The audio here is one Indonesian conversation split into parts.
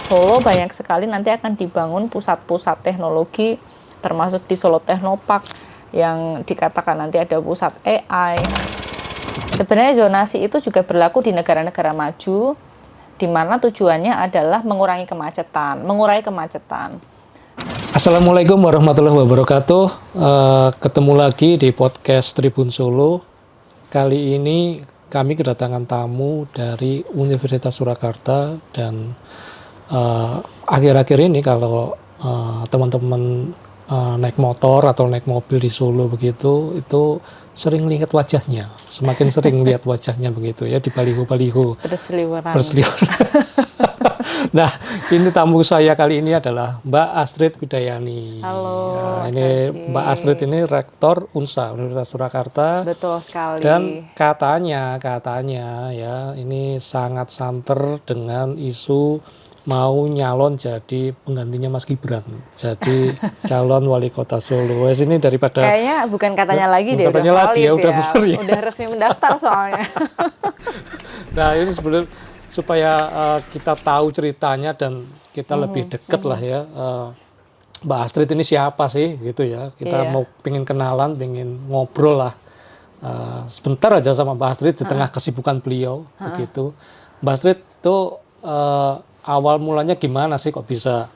Solo banyak sekali nanti akan dibangun pusat-pusat teknologi, termasuk di Solo Technopark yang dikatakan nanti ada pusat AI. Sebenarnya zonasi itu juga berlaku di negara-negara maju, di mana tujuannya adalah mengurangi kemacetan. Assalamualaikum warahmatullahi wabarakatuh. Ketemu lagi di podcast Tribun Solo. Kali ini kami kedatangan tamu dari Universitas Surakarta dan akhir-akhir ini kalau teman-teman naik motor atau naik mobil di Solo begitu, itu sering lihat wajahnya, semakin sering lihat wajahnya begitu ya di baliho-baliho berseliweran. Nah, ini tamu saya kali ini adalah Mbak Astrid Widayani. Halo, nah, ini Mbak Astrid ini rektor UNSA Universitas Surakarta. Betul sekali. Dan katanya ya ini sangat santer dengan isu mau nyalon jadi penggantinya Mas Gibran, jadi calon wali kota Solo. Wes ini daripada kayaknya bukan katanya lagi deh, katanya udah lagi ya, udah bener ya. Udah resmi mendaftar soalnya. Nah, ini sebenarnya supaya kita tahu ceritanya dan kita lebih dekat lah ya. Mbak Astrid ini siapa sih gitu ya. Kita mau pengen kenalan, pengen ngobrol lah. Sebentar aja sama Mbak Astrid di tengah kesibukan beliau begitu. Mbak Astrid tuh awal mulanya gimana sih kok bisa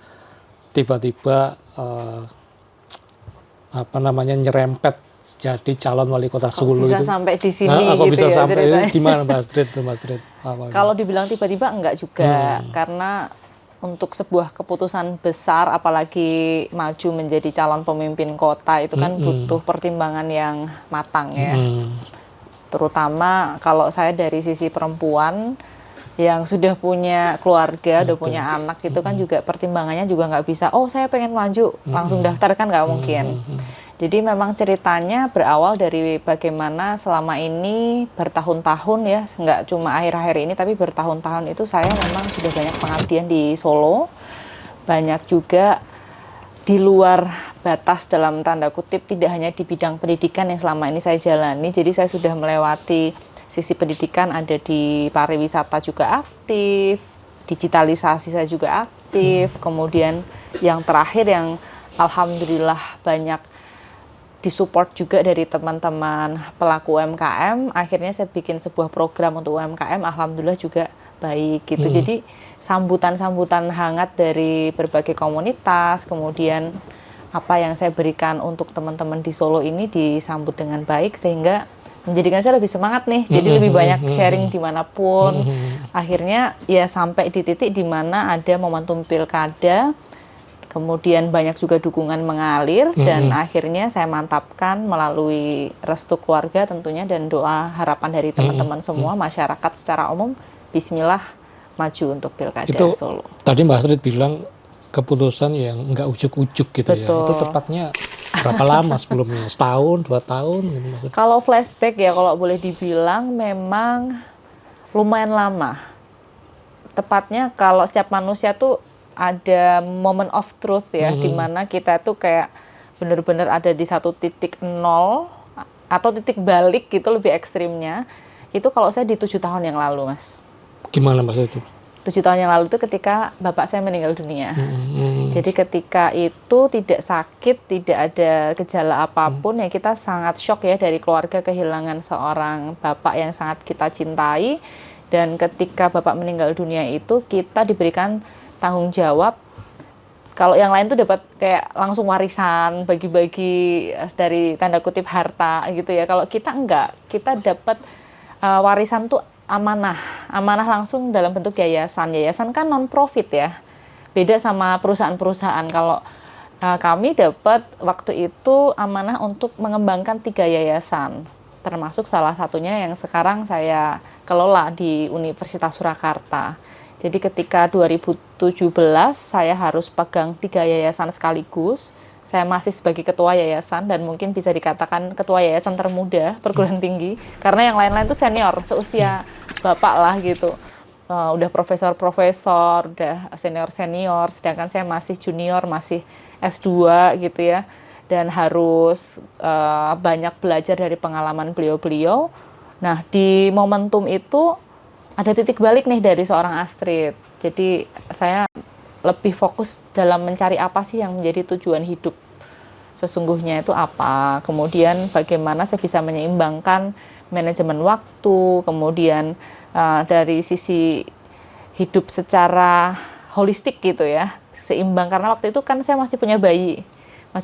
tiba-tiba nyerempet jadi calon wali kota Solo bisa itu sampai di sini gitu bisa ya sampai ceritanya. Gimana Mbak Astrid tuh Mbak Astrid? Kalau dibilang tiba-tiba enggak juga, karena untuk sebuah keputusan besar apalagi maju menjadi calon pemimpin kota itu kan butuh pertimbangan yang matang ya. Terutama kalau saya dari sisi perempuan yang sudah punya keluarga, udah punya anak gitu kan juga pertimbangannya juga nggak bisa, oh saya pengen maju langsung daftar kan nggak mungkin. Jadi memang ceritanya berawal dari bagaimana selama ini bertahun-tahun ya, nggak cuma akhir-akhir ini tapi bertahun-tahun itu saya memang sudah banyak pengabdian di Solo, banyak juga di luar batas dalam tanda kutip, tidak hanya di bidang pendidikan yang selama ini saya jalani, jadi saya sudah melewati sisi pendidikan, ada di pariwisata juga aktif, digitalisasi saya juga aktif, kemudian yang terakhir yang alhamdulillah banyak disupport juga dari teman-teman pelaku UMKM, akhirnya saya bikin sebuah program untuk UMKM, alhamdulillah juga baik gitu. Jadi sambutan-sambutan hangat dari berbagai komunitas, kemudian apa yang saya berikan untuk teman-teman di Solo ini disambut dengan baik sehingga menjadikan saya lebih semangat nih, jadi lebih banyak sharing dimanapun. Akhirnya ya sampai di titik dimana ada momentum pilkada, kemudian banyak juga dukungan mengalir, dan akhirnya saya mantapkan melalui restu keluarga tentunya dan doa harapan dari teman-teman semua, masyarakat secara umum, bismillah maju untuk pilkada itu, Solo. Tadi Mbak Astrid bilang keputusan yang nggak ujuk-ujuk gitu. Betul. Ya. Itu tepatnya berapa lama sebelumnya? Setahun, 2 tahun? Gitu maksudnya. Kalau flashback ya, kalau boleh dibilang memang lumayan lama. Tepatnya kalau setiap manusia tuh ada moment of truth ya, dimana kita tuh kayak benar-benar ada di satu titik nol atau titik balik gitu lebih ekstrimnya. Itu kalau saya di 7 tahun yang lalu, Mas. Gimana Mas itu? 7 tahun yang lalu itu ketika bapak saya meninggal dunia. Jadi ketika itu tidak sakit, tidak ada gejala apapun, ya kita sangat shock ya dari keluarga kehilangan seorang bapak yang sangat kita cintai. Dan ketika bapak meninggal dunia itu kita diberikan tanggung jawab. Kalau yang lain tuh dapat kayak langsung warisan, bagi-bagi dari tanda kutip harta gitu ya. Kalau kita enggak, kita dapat warisan tuh amanah langsung dalam bentuk yayasan. Yayasan kan non-profit ya, beda sama perusahaan-perusahaan. Kalau kami dapat waktu itu amanah untuk mengembangkan 3 yayasan, termasuk salah satunya yang sekarang saya kelola di Universitas Surakarta. Jadi ketika 2017 saya harus pegang 3 yayasan sekaligus. Saya masih sebagai ketua yayasan dan mungkin bisa dikatakan ketua yayasan termuda perguruan tinggi, karena yang lain-lain itu senior, seusia bapak lah gitu. Udah profesor-profesor, udah senior-senior, sedangkan saya masih junior, masih S2 gitu ya. Dan harus banyak belajar dari pengalaman beliau-beliau. Nah, di momentum itu ada titik balik nih dari seorang Astrid. Jadi saya lebih fokus dalam mencari apa sih yang menjadi tujuan hidup sesungguhnya itu apa. Kemudian bagaimana saya bisa menyeimbangkan manajemen waktu, kemudian dari sisi hidup secara holistik gitu ya, seimbang. Karena waktu itu kan saya masih punya bayi 6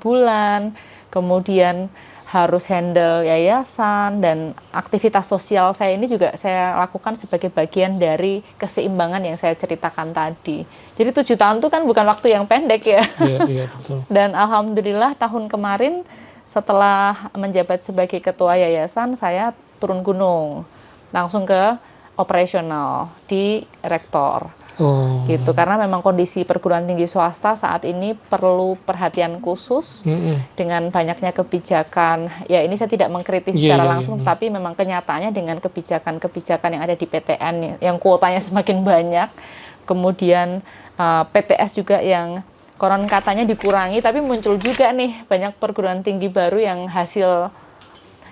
bulan, kemudian harus handle yayasan, dan aktivitas sosial saya ini juga saya lakukan sebagai bagian dari keseimbangan yang saya ceritakan tadi. Jadi 7 tahun itu kan bukan waktu yang pendek ya. Iya, betul. Dan alhamdulillah tahun kemarin setelah menjabat sebagai ketua yayasan, saya turun gunung langsung ke operasional di rektor. Gitu, karena memang kondisi perguruan tinggi swasta saat ini perlu perhatian khusus dengan banyaknya kebijakan. Ya ini saya tidak mengkritis secara langsung, tapi memang kenyataannya dengan kebijakan-kebijakan yang ada di PTN yang kuotanya semakin banyak, kemudian PTS juga yang konon katanya dikurangi, tapi muncul juga nih banyak perguruan tinggi baru yang hasil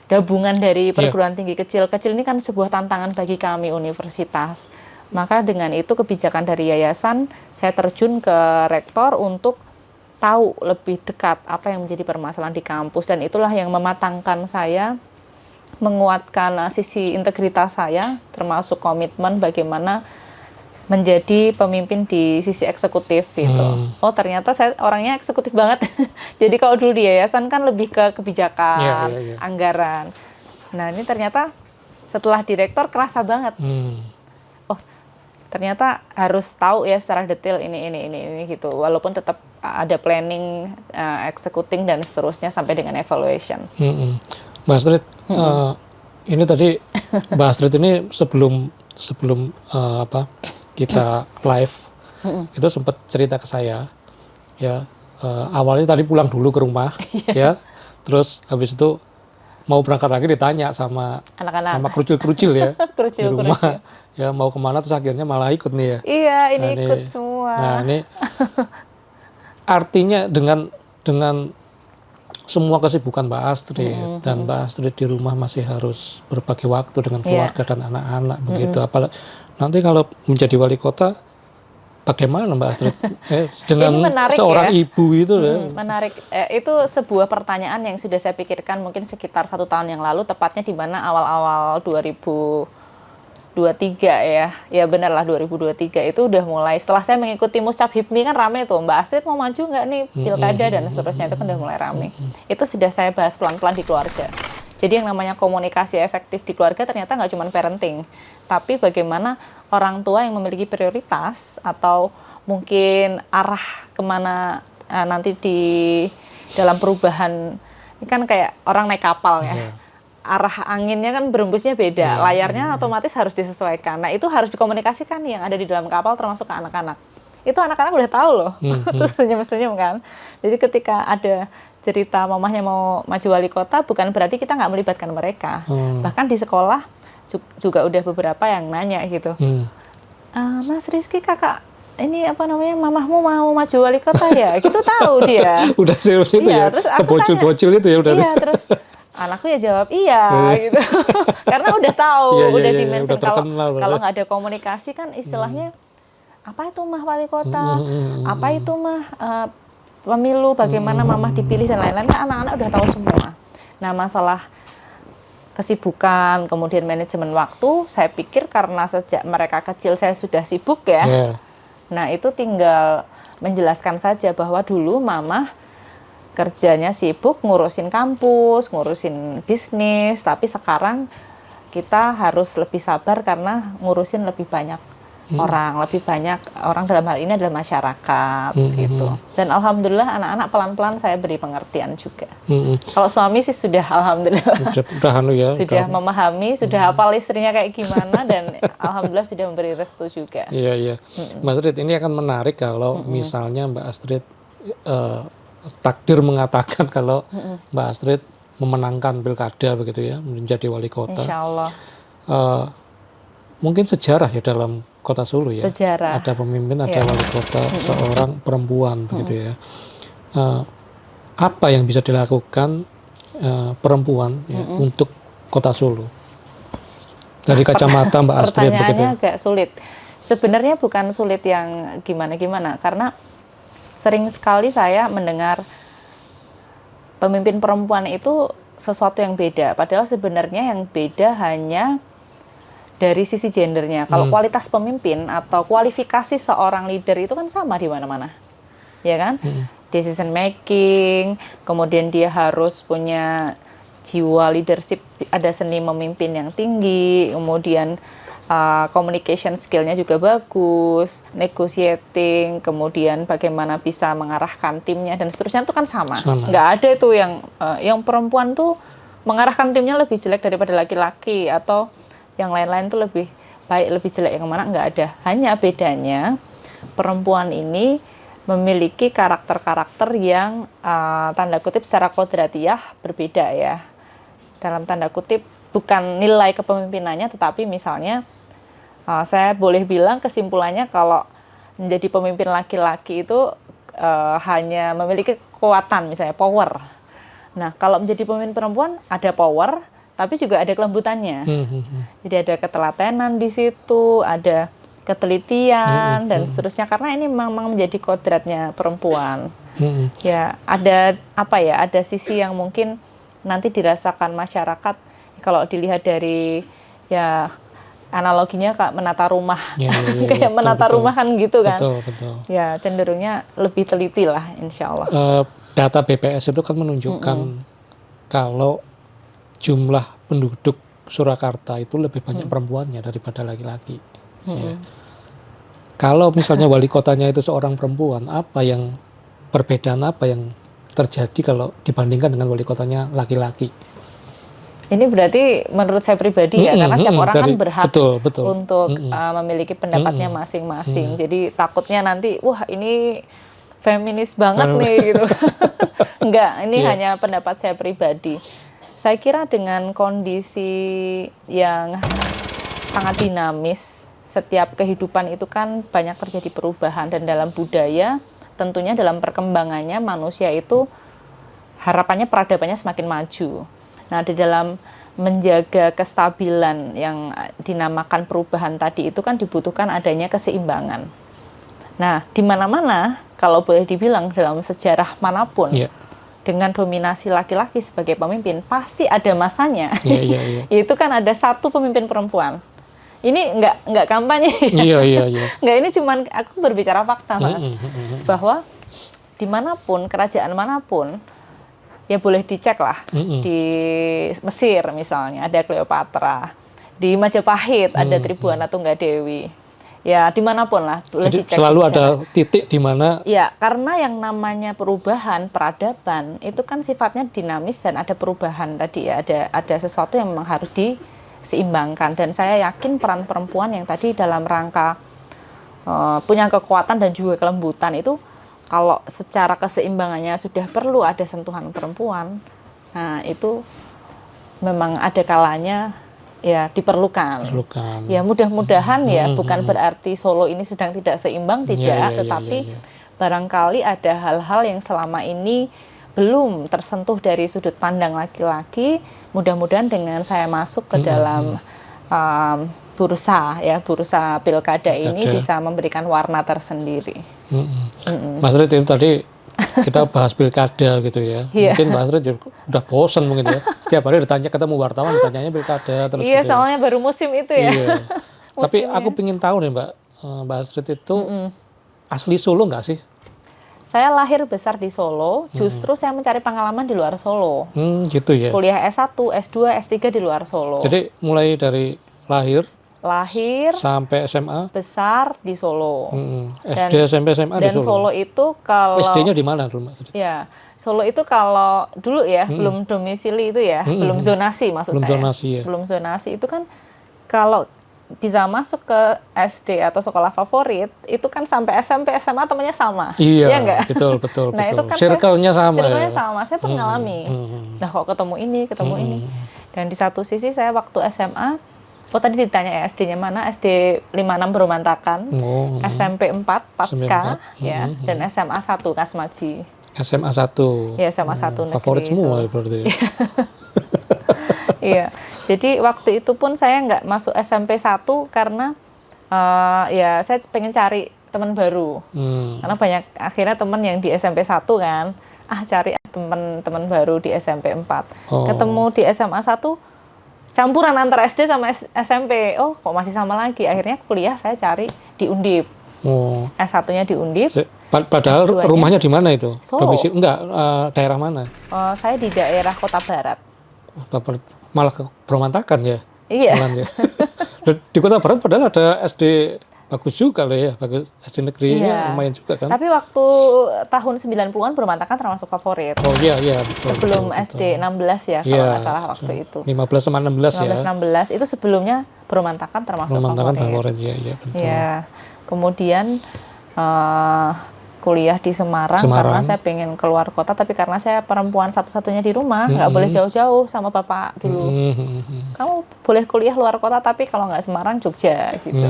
gabungan dari perguruan tinggi kecil-kecil. Ini kan sebuah tantangan bagi kami universitas. Maka dengan itu kebijakan dari yayasan, saya terjun ke rektor untuk tahu lebih dekat apa yang menjadi permasalahan di kampus, dan itulah yang mematangkan saya, menguatkan sisi integritas saya, termasuk komitmen bagaimana menjadi pemimpin di sisi eksekutif gitu. Oh ternyata saya orangnya eksekutif banget. Jadi kalau dulu di yayasan kan lebih ke kebijakan, anggaran. Nah ini ternyata setelah direktor kerasa banget. Ternyata harus tahu ya secara detail ini gitu. Walaupun tetap ada planning, executing dan seterusnya sampai dengan evaluation. Mbak Astrid, ini tadi Mbak Astrid ini sebelum kita live itu sempat cerita ke saya ya, awalnya tadi pulang dulu ke rumah ya, terus habis itu mau berangkat lagi ditanya sama anak-anak, sama kerucil-kerucil ya di rumah ya mau kemana, terus akhirnya malah ikut nih ya. Iya, ini ikut semua. Nah ini artinya dengan semua kesibukan Mbak Astrid dan Mbak Astrid di rumah masih harus berbagi waktu dengan keluarga dan anak-anak begitu. Apalagi nanti kalau menjadi wali kota, bagaimana Mbak Astrid dengan seorang ibu itu? Menarik. Itu sebuah pertanyaan yang sudah saya pikirkan mungkin sekitar 1 tahun yang lalu, tepatnya di mana awal-awal 2023 ya. Ya benar lah 2023 itu udah mulai, setelah saya mengikuti Muscap Hipmi kan rame tuh, Mbak Astrid mau maju nggak nih pilkada dan seterusnya, itu kan udah mulai rame. Itu sudah saya bahas pelan-pelan di keluarga. Jadi yang namanya komunikasi efektif di keluarga ternyata nggak cuma parenting, tapi bagaimana orang tua yang memiliki prioritas atau mungkin arah kemana nanti di dalam perubahan. Ini kan kayak orang naik kapal ya. Arah anginnya kan berembusnya beda, layarnya otomatis harus disesuaikan. Nah itu harus dikomunikasikan yang ada di dalam kapal termasuk ke anak-anak. Itu anak-anak udah tahu loh, terus senyum-senyum kan. Jadi ketika ada cerita mamahnya mau maju wali kota, bukan berarti kita nggak melibatkan mereka. Bahkan di sekolah juga udah beberapa yang nanya gitu. Mas Rizky, kakak ini mamahmu mau maju wali kota ya? Gitu tahu dia. Udah serius itu ya, kebocil-bocil itu ya udah. Iya, terus anakku ya jawab iya gitu. Karena udah tahu, udah dimensi. Kalau nggak ada komunikasi kan istilahnya, apa itu mah wali kota? Apa itu mah pemilu, bagaimana mamah dipilih dan lain-lain, kan anak-anak udah tahu semua. Nah masalah kesibukan, kemudian manajemen waktu, saya pikir karena sejak mereka kecil saya sudah sibuk ya. Nah itu tinggal menjelaskan saja bahwa dulu mamah kerjanya sibuk ngurusin kampus, ngurusin bisnis, tapi sekarang kita harus lebih sabar karena ngurusin lebih banyak lebih banyak orang, dalam hal ini adalah masyarakat gitu. Dan alhamdulillah anak-anak pelan-pelan saya beri pengertian juga. Kalau suami sih sudah alhamdulillah sudah memahami, sudah hafal istrinya kayak gimana, dan alhamdulillah sudah memberi restu juga. Iya. Mbak Astrid, ini akan menarik kalau misalnya Mbak Astrid takdir mengatakan kalau Mbak Astrid memenangkan pilkada begitu ya, menjadi wali kota. Insya Allah. Mungkin sejarah ya dalam Kota Solo ya. Sejarah. Ada pemimpin, ada wali kota seorang perempuan begitu ya. Apa yang bisa dilakukan perempuan ya, untuk Kota Solo? Dari kacamata Mbak Astrid begitu. Pertanyaannya agak sulit. Sebenarnya bukan sulit yang gimana-gimana, karena sering sekali saya mendengar pemimpin perempuan itu sesuatu yang beda. Padahal sebenarnya yang beda hanya dari sisi gendernya. Kalau kualitas pemimpin atau kualifikasi seorang leader itu kan sama di mana-mana, ya kan? Decision making, kemudian dia harus punya jiwa leadership, ada seni memimpin yang tinggi, kemudian communication skill-nya juga bagus, negotiating, kemudian bagaimana bisa mengarahkan timnya dan seterusnya itu kan sama. Nggak ada itu yang perempuan tuh mengarahkan timnya lebih jelek daripada laki-laki atau yang lain-lain tuh lebih baik, lebih jelek yang mana, nggak ada. Hanya bedanya perempuan ini memiliki karakter-karakter yang tanda kutip secara kodratiah berbeda ya. Dalam tanda kutip bukan nilai kepemimpinannya, tetapi misalnya saya boleh bilang kesimpulannya kalau menjadi pemimpin laki-laki itu hanya memiliki kekuatan, misalnya power. Nah, kalau menjadi pemimpin perempuan ada power, tapi juga ada kelembutannya. Jadi ada ketelatenan di situ, ada ketelitian dan seterusnya, karena ini memang menjadi kodratnya perempuan. Ya, ada sisi yang mungkin nanti dirasakan masyarakat kalau dilihat dari ya analoginya kayak menata rumah, kayak menata rumah kan gitu kan. Betul. Ya cenderungnya lebih teliti lah, insya Allah. Data BPS itu kan menunjukkan kalau jumlah penduduk Surakarta itu lebih banyak perempuannya daripada laki-laki. Ya. Kalau misalnya wali kotanya itu seorang perempuan, perbedaan apa yang terjadi kalau dibandingkan dengan wali kotanya laki-laki? Ini berarti menurut saya pribadi ya, karena setiap orang kan berhak untuk memiliki pendapatnya masing-masing. Jadi takutnya nanti, wah ini feminis banget nih gitu. Enggak, ini hanya pendapat saya pribadi. Saya kira dengan kondisi yang sangat dinamis, setiap kehidupan itu kan banyak terjadi perubahan, dan dalam budaya tentunya dalam perkembangannya manusia itu harapannya peradabannya semakin maju. Nah, di dalam menjaga kestabilan yang dinamakan perubahan tadi itu kan dibutuhkan adanya keseimbangan. Nah, di mana-mana kalau boleh dibilang dalam sejarah manapun, dengan dominasi laki-laki sebagai pemimpin, pasti ada masanya. Itu kan ada satu pemimpin perempuan. Ini nggak kampanye. Nggak, ini cuman aku berbicara fakta, Mas. Bahwa dimanapun, kerajaan manapun, ya boleh dicek lah. Di Mesir misalnya ada Cleopatra, di Majapahit ada Tribuana Tunggadewi. Ya dimanapun lah boleh jadi dicek. Selalu ada titik di mana. Ya, karena yang namanya perubahan peradaban itu kan sifatnya dinamis dan ada perubahan tadi ya, ada sesuatu yang memang harus diseimbangkan. Dan saya yakin peran perempuan yang tadi dalam rangka punya kekuatan dan juga kelembutan itu, kalau secara keseimbangannya sudah perlu ada sentuhan perempuan, nah itu memang ada kalanya ya diperlukan. Ya mudah-mudahan ya bukan berarti Solo ini sedang tidak seimbang, tidak, tetapi barangkali ada hal-hal yang selama ini belum tersentuh dari sudut pandang laki-laki. Mudah-mudahan dengan saya masuk ke dalam bursa pilkada ini bisa memberikan warna tersendiri. Mas Rid, itu tadi kita bahas pilkada gitu ya. Mungkin Mas Rid udah bosan mungkin ya. Setiap hari ketemu wartawan ditanyanya pilkada terus. Iya, soalnya baru musim itu ya. Tapi aku pengen tahu nih Mbak Rid itu asli Solo nggak sih? Saya lahir besar di Solo, justru saya mencari pengalaman di luar Solo. Gitu ya. Kuliah S1, S2, S3 di luar Solo. Jadi mulai dari lahir sampai SMA besar di Solo. SD, SMP, SMA di Solo. Dan Solo itu kalau SD-nya di mana dulu, Mas? Ya, Solo itu kalau dulu ya belum domisili itu ya, belum zonasi maksud saya. Belum zonasi itu kan kalau bisa masuk ke SD atau sekolah favorit itu kan sampai SMP, SMA temannya sama. Iya, enggak? Betul. Nah, itu kan circle-nya sama. Circle-nya sama. Saya pernah ngalami. Nah, kok ketemu ini. Dan di satu sisi saya waktu SMA, tadi ditanya ya SD-nya mana? SD 56 Beromantakan, SMP 4 Patska, ya, dan SMA 1 Kasmaji. SMA 1. Ya, SMA 1 negeri. Favorit semua ya berarti. Iya. Jadi waktu itu pun saya nggak masuk SMP 1 karena Ya saya pengen cari teman baru. Karena banyak akhirnya teman yang di SMP 1 kan. Cari teman-teman baru di SMP 4. Ketemu di SMA 1 campuran antara SD sama SMP. Oh, kok masih sama lagi. Akhirnya kuliah saya cari di Undip. S1-nya di Undip. Padahal S2-nya rumahnya di mana itu? Solo. Domisili enggak, daerah mana? Saya di daerah Kota Barat. Malah ke Berontakan ya? Iya. Ya. Di Kota Barat padahal ada SD bagus juga loh ya, bagus SD negeri lumayan juga kan. Tapi waktu tahun 90-an Berontakan termasuk favorit. Oh iya betul. Sebelum betul, SD 16 ya kalau nggak salah waktu itu. 15 sama 16 ya. 16 itu sebelumnya Berontakan termasuk favorit. Ya betul. Ya. Kemudian kuliah di Semarang karena saya pengen keluar kota, tapi karena saya perempuan satu-satunya di rumah, nggak boleh jauh-jauh sama bapak dulu. Kamu boleh kuliah luar kota, tapi kalau nggak Semarang, Jogja gitu.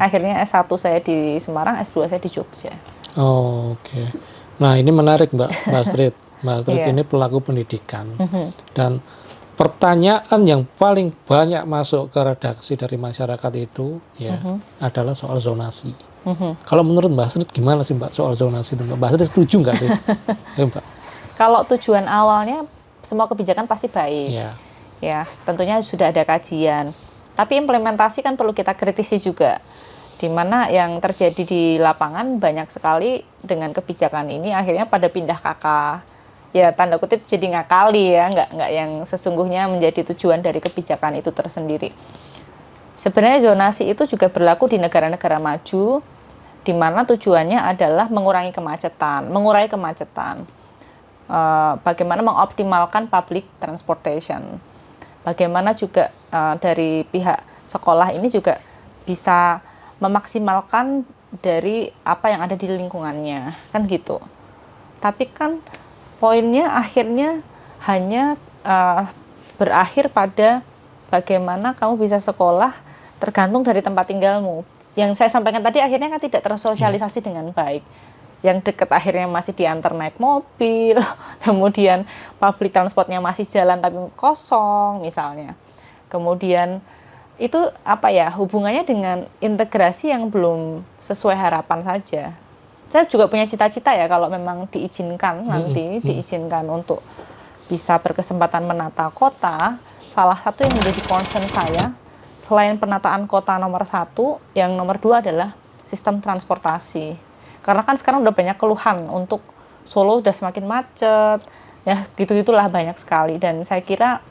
Akhirnya S1 saya di Semarang, S2 saya di Jogja. Oke. Nah ini menarik Mbak Astrid. Mbak Astrid ini pelaku pendidikan. Dan pertanyaan yang paling banyak masuk ke redaksi dari masyarakat itu adalah soal zonasi. Kalau menurut Mbak Astrid gimana sih Mbak soal zonasi itu? Mbak Astrid setuju nggak sih? Mbak? Kalau tujuan awalnya semua kebijakan pasti baik, ya tentunya sudah ada kajian. Tapi implementasi kan perlu kita kritisi juga. Di mana yang terjadi di lapangan banyak sekali dengan kebijakan ini akhirnya pada pindah kakak. Ya tanda kutip jadi ngakali ya, nggak yang sesungguhnya menjadi tujuan dari kebijakan itu tersendiri. Sebenarnya zonasi itu juga berlaku di negara-negara maju, di mana tujuannya adalah mengurangi kemacetan, bagaimana mengoptimalkan public transportation, bagaimana juga dari pihak sekolah ini juga bisa memaksimalkan dari apa yang ada di lingkungannya, kan gitu. Tapi kan poinnya akhirnya hanya berakhir pada bagaimana kamu bisa sekolah tergantung dari tempat tinggalmu. Yang saya sampaikan tadi akhirnya kan tidak tersosialisasi dengan baik. Yang dekat akhirnya masih diantar naik mobil, kemudian public transportnya masih jalan tapi kosong misalnya. Kemudian itu hubungannya dengan integrasi yang belum sesuai harapan saja. Saya juga punya cita-cita ya kalau memang diizinkan nanti, diizinkan untuk bisa berkesempatan menata kota. Salah satu yang menjadi concern saya, selain penataan kota nomor 1, yang nomor 2 adalah sistem transportasi. Karena kan sekarang udah banyak keluhan untuk Solo udah semakin macet, ya gitu-gitulah banyak sekali. Dan saya kira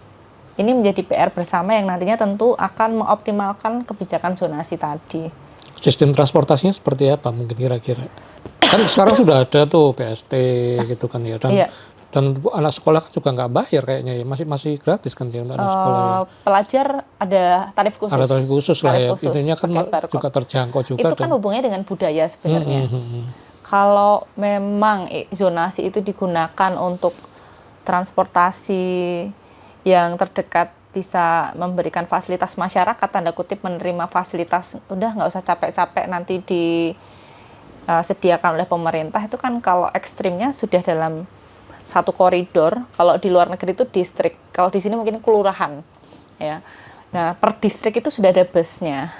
ini menjadi PR bersama yang nantinya tentu akan mengoptimalkan kebijakan zonasi tadi. Sistem transportasinya seperti apa mungkin kira-kira? Kan sekarang sudah ada tuh PST gitu kan ya, dan anak sekolah kan juga nggak bayar kayaknya ya, masih gratis kan ya untuk anak sekolah ya. Pelajar ada tarif khusus. Ada tarif khusus lah ya, intinya kan juga terjangkau juga. Itu kan hubungannya dengan budaya sebenarnya. Kalau memang zonasi itu digunakan untuk transportasi yang terdekat bisa memberikan fasilitas masyarakat, tanda kutip menerima fasilitas, udah nggak usah capek-capek nanti disediakan oleh pemerintah, itu kan kalau ekstrimnya sudah dalam satu koridor. Kalau di luar negeri itu distrik, kalau di sini mungkin kelurahan ya. Nah per distrik itu sudah ada busnya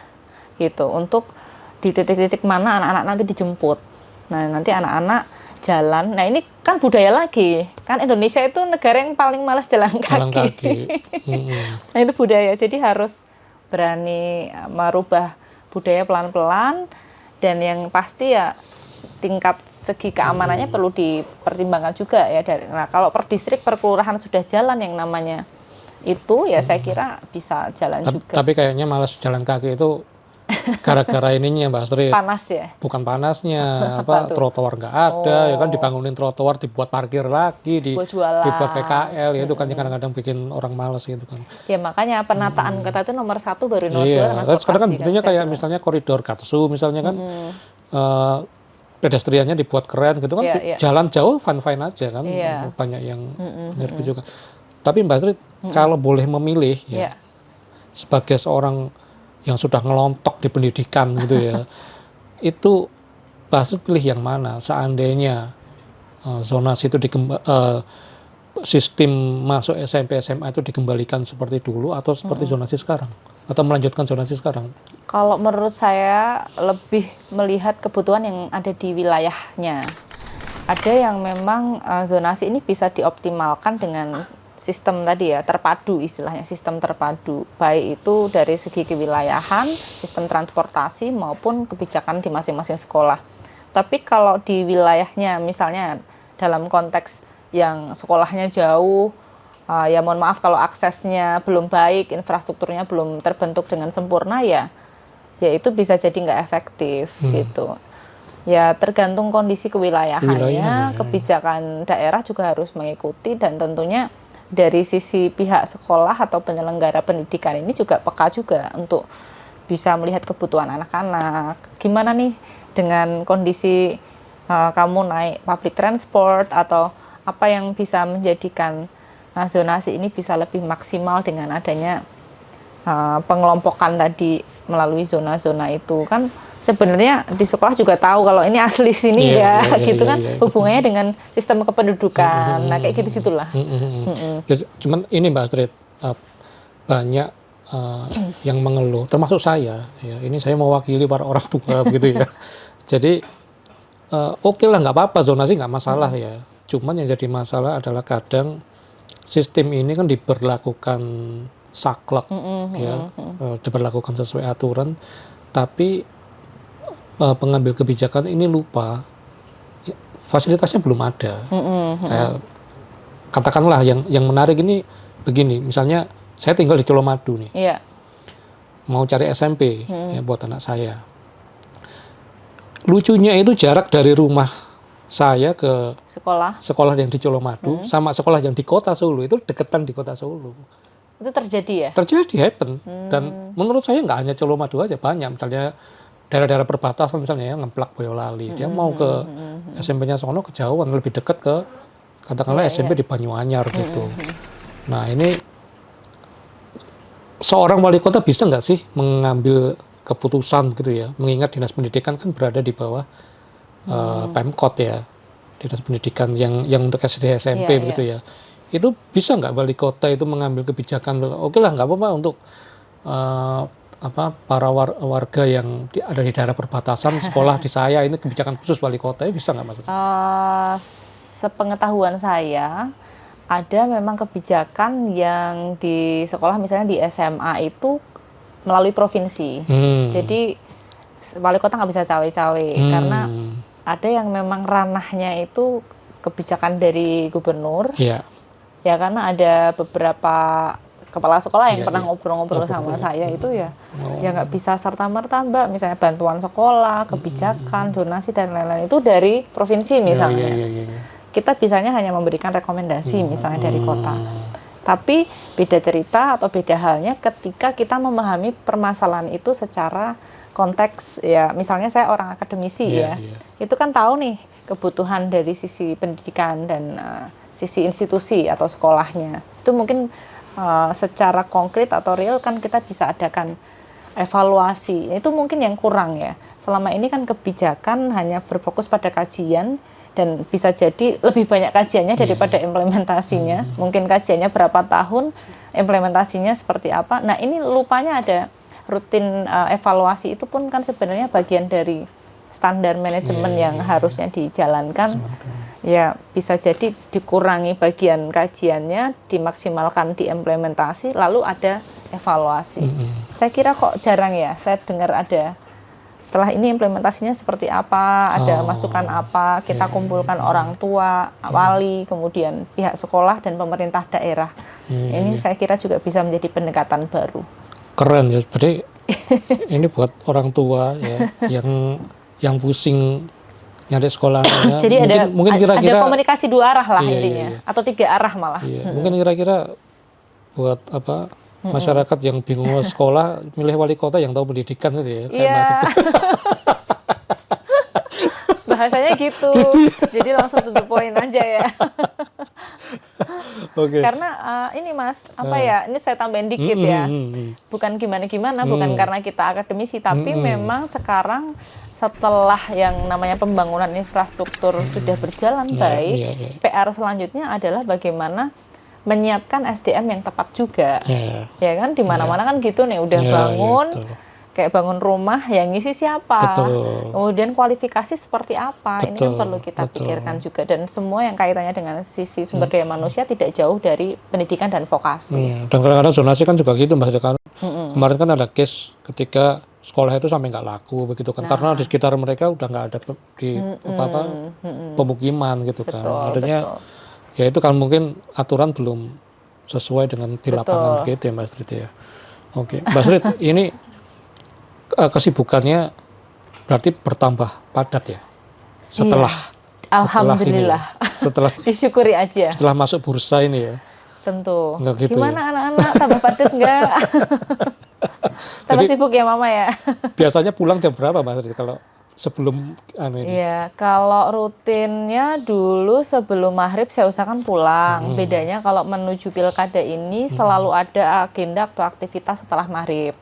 gitu, untuk di titik-titik mana anak-anak nanti dijemput. Nah nanti anak-anak jalan. Nah ini kan budaya lagi, kan Indonesia itu negara yang paling malas jalan kaki. Nah itu budaya, jadi harus berani merubah budaya pelan-pelan. Dan yang pasti ya tingkat segi keamanannya perlu dipertimbangkan juga ya. Nah kalau per distrik, per kelurahan sudah jalan yang namanya itu ya, saya kira bisa jalan juga. Tapi kayaknya malas jalan kaki itu gara-gara ininya Mbak Astrid. Panas ya? Bukan panasnya, trotoar nggak ada, ya kan dibangunin trotoar, dibuat parkir lagi, dibuat PKL, ya itu kan kadang-kadang bikin orang malas gitu kan. Ya makanya penataan kota itu nomor 1 baru nomor 2 transportasi. Sekarang kan buktinya kayak misalnya koridor Gatsu misalnya kan, pedestriannya dibuat keren gitu kan, jalan jauh fine-fine aja kan, banyak yang menyerbu juga. Tapi Mbak Astrid, kalau boleh memilih ya, sebagai seorang yang sudah ngelontok di pendidikan gitu ya, itu Mbak Astrid pilih yang mana seandainya zonasi itu sistem masuk SMP SMA itu dikembalikan seperti dulu, atau seperti zonasi sekarang, atau melanjutkan zonasi sekarang? Kalau menurut saya lebih melihat kebutuhan yang ada di wilayahnya. Ada yang memang zonasi ini bisa dioptimalkan dengan sistem tadi ya, terpadu istilahnya, sistem terpadu. Baik itu dari segi kewilayahan, sistem transportasi maupun kebijakan di masing-masing sekolah. Tapi kalau di wilayahnya misalnya dalam konteks yang sekolahnya jauh, ya mohon maaf kalau aksesnya belum baik, infrastrukturnya belum terbentuk dengan sempurna ya itu bisa jadi nggak efektif gitu. Ya tergantung kondisi kewilayahannya, kebijakan daerah juga harus mengikuti dan tentunya dari sisi pihak sekolah atau penyelenggara pendidikan ini juga peka juga untuk bisa melihat kebutuhan anak-anak. Gimana nih dengan kondisi kamu naik public transport atau apa yang bisa menjadikan zonasi ini bisa lebih maksimal dengan adanya pengelompokan tadi melalui zona-zona itu. Kan sebenarnya di sekolah juga tahu kalau ini asli sini gitu kan. Hubungannya dengan sistem kependudukan. Nah kayak gitu-gitulah. Ya, cuman ini Mbak Astrid, banyak yang mengeluh, termasuk saya ya, ini saya mewakili para orang tua begitu ya. Jadi oke lah, nggak apa-apa, zonasi nggak masalah ya. Cuman yang jadi masalah adalah kadang sistem ini kan diberlakukan saklek, diberlakukan sesuai aturan, tapi pengambil kebijakan ini lupa fasilitasnya belum ada. Katakanlah yang menarik ini begini, misalnya saya tinggal di Colomadu nih, mau cari SMP ya, buat anak saya. Lucunya itu jarak dari rumah saya ke sekolah yang di Colomadu sama sekolah yang di kota Solo itu deketan di kota Solo. Itu terjadi ya? Terjadi, happen. Dan menurut saya nggak hanya Colomadu aja, banyak. Misalnya daerah-daerah perbatasan misalnya ya, Ngemplak, Boyolali. Dia mau ke SMP-nya sono kejauhan, lebih dekat ke katakanlah SMP di Banyuanyar gitu. Nah ini seorang wali kota bisa nggak sih mengambil keputusan gitu ya, mengingat dinas pendidikan kan berada di bawah Pemkot ya, dinas pendidikan yang untuk SD SMP begitu ya. Itu bisa nggak wali kota itu mengambil kebijakan, oke lah nggak apa-apa untuk para warga yang ada di daerah perbatasan sekolah di saya, ini kebijakan khusus wali kota, bisa nggak maksudnya? Sepengetahuan saya ada memang kebijakan yang di sekolah misalnya di SMA itu melalui provinsi. Jadi wali kota nggak bisa cawe-cawe karena ada yang memang ranahnya itu kebijakan dari gubernur. Ya karena ada beberapa kepala sekolah yang pernah ngobrol-ngobrol sama saya itu ya nggak bisa serta-merta Mbak, misalnya bantuan sekolah, kebijakan, zonasi dan lain-lain itu dari provinsi misalnya. Kita bisanya hanya memberikan rekomendasi misalnya dari kota. Tapi beda cerita atau beda halnya ketika kita memahami permasalahan itu secara konteks ya, misalnya saya orang akademisi itu kan tahu nih kebutuhan dari sisi pendidikan dan sisi institusi atau sekolahnya. Itu mungkin secara konkret atau real kan kita bisa adakan evaluasi. Itu mungkin yang kurang ya. Selama ini kan kebijakan hanya berfokus pada kajian dan bisa jadi lebih banyak kajiannya daripada implementasinya. Mungkin kajiannya berapa tahun, implementasinya seperti apa. Nah ini lupanya ada rutin evaluasi, itu pun kan sebenarnya bagian dari standar manajemen yang harusnya dijalankan. Ya bisa jadi dikurangi bagian kajiannya, dimaksimalkan di implementasi, lalu ada evaluasi. Saya kira kok jarang ya, saya dengar ada setelah ini implementasinya seperti apa, ada masukan apa, kita kumpulkan orang tua, wali, kemudian pihak sekolah dan pemerintah daerah. Ini saya kira juga bisa menjadi pendekatan baru. Keren ya, berarti ini buat orang tua ya yang pusing nyari sekolah ya. Jadi mungkin kira-kira ada komunikasi dua arah lah intinya, atau 3 arah malah. Mungkin kira-kira buat masyarakat yang bingung mau sekolah, milih wali kota yang tahu pendidikan gitu ya. Bahasanya gitu. Jadi langsung to the point aja ya. Karena ini Mas, ini saya tambahin dikit ya. Bukan gimana-gimana, bukan karena kita akademisi, tapi memang sekarang setelah yang namanya pembangunan infrastruktur sudah berjalan baik, PR selanjutnya adalah bagaimana menyiapkan SDM yang tepat juga. Ya kan, di mana-mana kan gitu nih, udah bangun, kayak bangun rumah, yang ngisi siapa, Betul. kemudian kualifikasi seperti apa, ini kan Betul, perlu kita betul. pikirkan juga, dan semua yang kaitannya dengan sisi sumber daya manusia tidak jauh dari pendidikan dan vokasi. Dan kadang-kadang zonasi kan juga gitu Mbak. Kan kemarin kan ada case ketika sekolah itu sampai nggak laku begitu kan, karena di sekitar mereka udah nggak ada pemukiman gitu kan. Artinya ya itu kan mungkin aturan belum sesuai dengan di lapangan begitu ya Mbak Astrid ya. Oke, Mbak Astrid, ini kesibukannya berarti bertambah padat ya setelah Alhamdulillah. Setelah Disyukuri aja. Setelah masuk bursa ini ya. Tentu. Gitu gimana ya? Anak-anak tambah padat nggak? Tambah sibuk ya Mama ya. Biasanya pulang jam berapa Mas kalau sebelum ini? Iya, kalau rutinnya dulu sebelum maghrib saya usahakan pulang. Bedanya kalau menuju pilkada ini selalu ada agenda atau aktivitas setelah maghrib.